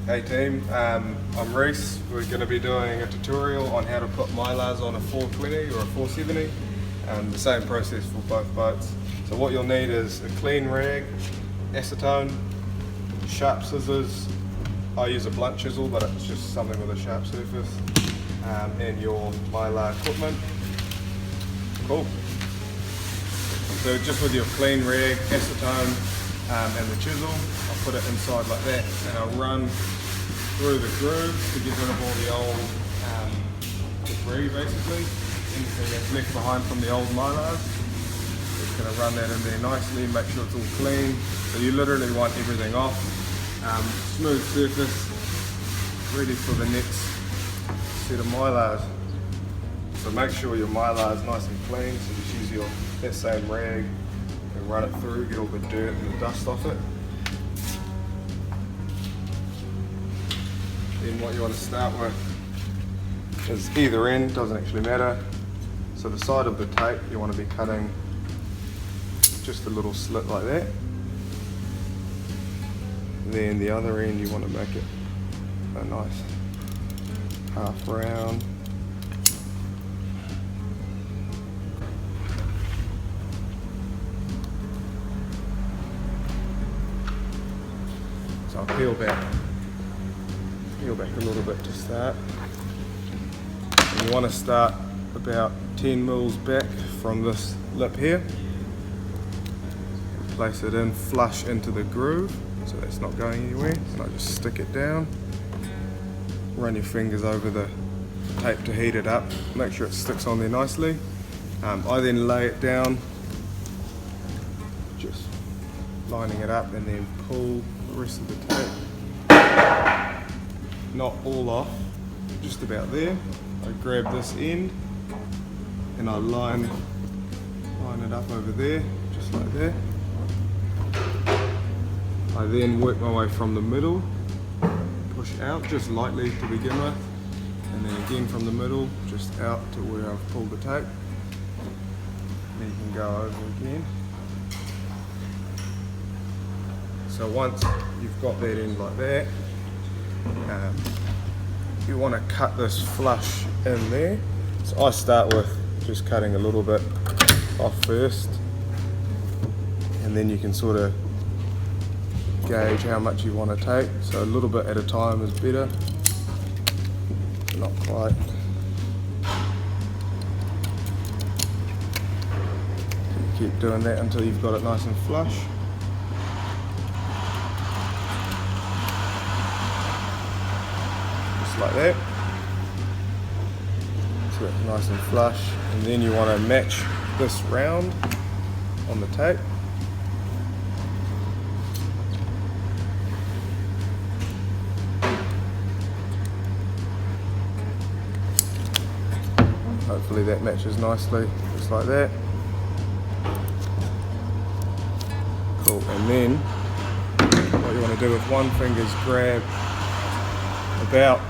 Hey team, I'm Reese. We're going to be doing a tutorial on how to put Mylars on a 420 or a 470, the same process for both boats. So what you'll need is a clean rag, acetone, sharp scissors. I use a blunt chisel, but it's just something with a sharp surface, and your Mylar equipment. Cool. So just with your clean rag, acetone, and the chisel, I'll put it inside like that, and I'll run through the groove to get rid of all the old debris, basically, anything that's left behind from the old Mylars. Just going to run that in there nicely, make sure it's all clean. So you literally want everything off. Smooth surface, ready for the next set of Mylars. So make sure your Mylar is nice and clean. So just use that same rag and run it through, get all the dirt and the dust off it. Then what you want to start with is either end, doesn't actually matter. So the side of the tape you want to be cutting just a little slit like that. Then the other end you want to make it a nice half round. So I'll peel back a little bit to start. And you want to start about 10 mils back from this lip here. Place it in flush into the groove, so that's not going anywhere. So I just stick it down. Run your fingers over the tape to heat it up. Make sure it sticks on there nicely. I then lay it down, just lining it up, and then pull the rest of the tape. Not all off, just about there. I grab this end and I line it up over there, just like that. I then work my way from the middle, push out just lightly to begin with, and then again from the middle, just out to where I've pulled the tape. Then you can go over again. So once you've got that end like that, you want to cut this flush in there. So I start with just cutting a little bit off first, and then you can sort of gauge how much you want to take. So a little bit at a time is better, not quite. You keep doing that until you've got it nice and flush. Like that, so it's nice and flush, and then you want to match this round on the tape. Hopefully that matches nicely, just like that. Cool, and then what you want to do with one finger is grab about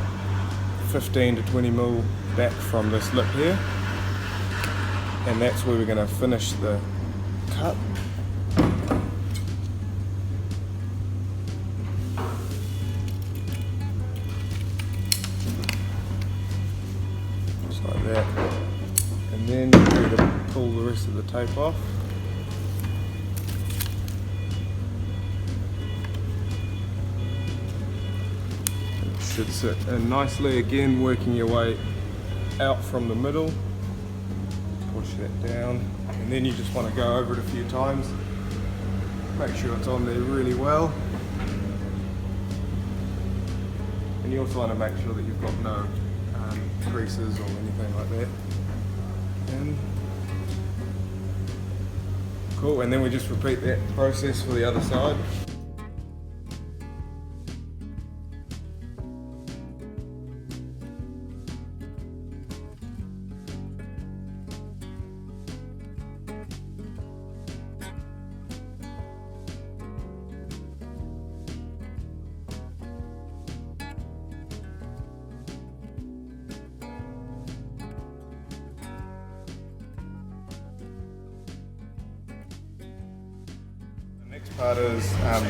15 to 20 mil back from this lip here, and that's where we're going to finish the cut. Just like that, and then you're ready to pull the rest of the tape off. Should sit in nicely, again working your way out from the middle, push that down, and then you just want to go over it a few times, make sure it's on there really well, and you also want to make sure that you've got no creases or anything like that. And cool, and then we just repeat that process for the other side. Next part is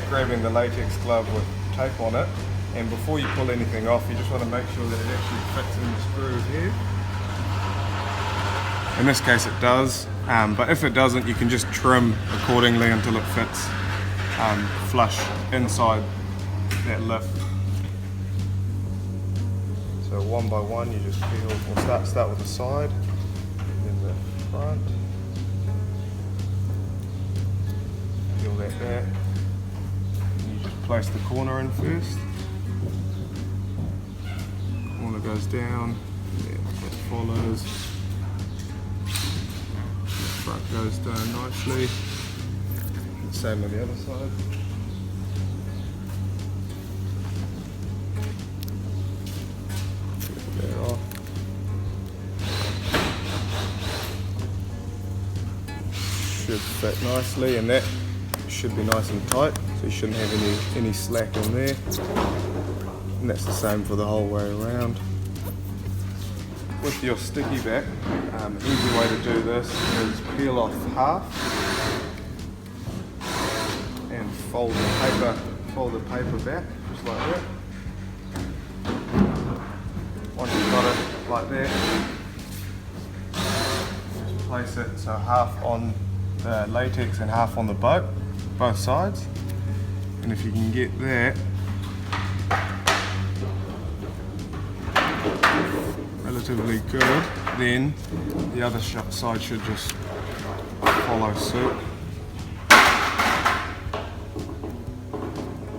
grabbing the latex glove with tape on it And before you pull anything off, you just want to make sure that it actually fits in this groove here. In this case it does, but if it doesn't, you can just trim accordingly until it fits flush inside that lip. So one by one you just peel, we'll start with the side, then the front. Peel that back. And you just place the corner in first. Corner goes down, yeah, that follows. The front goes down nicely. Same on the other side. Get that off. Should fit nicely, and that should be nice and tight, so you shouldn't have any slack on there. And that's the same for the whole way around. With your sticky back, an easy way to do this is peel off half and fold the paper back, just like that. Once you've got it like that, just place it so half on the latex and half on the boat, both sides. And if you can get that relatively good, then the other side should just follow suit.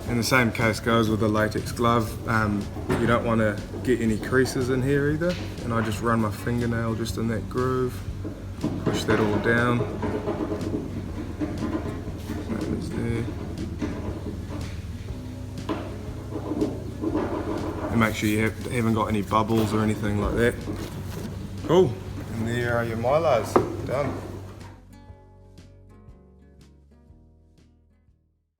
And the same case goes with the latex glove. You don't want to get any creases in here either, and I just run my fingernail just in that groove, push that all down. Same as there. And make sure you haven't got any bubbles or anything like that. Cool, and there are your Mylars done.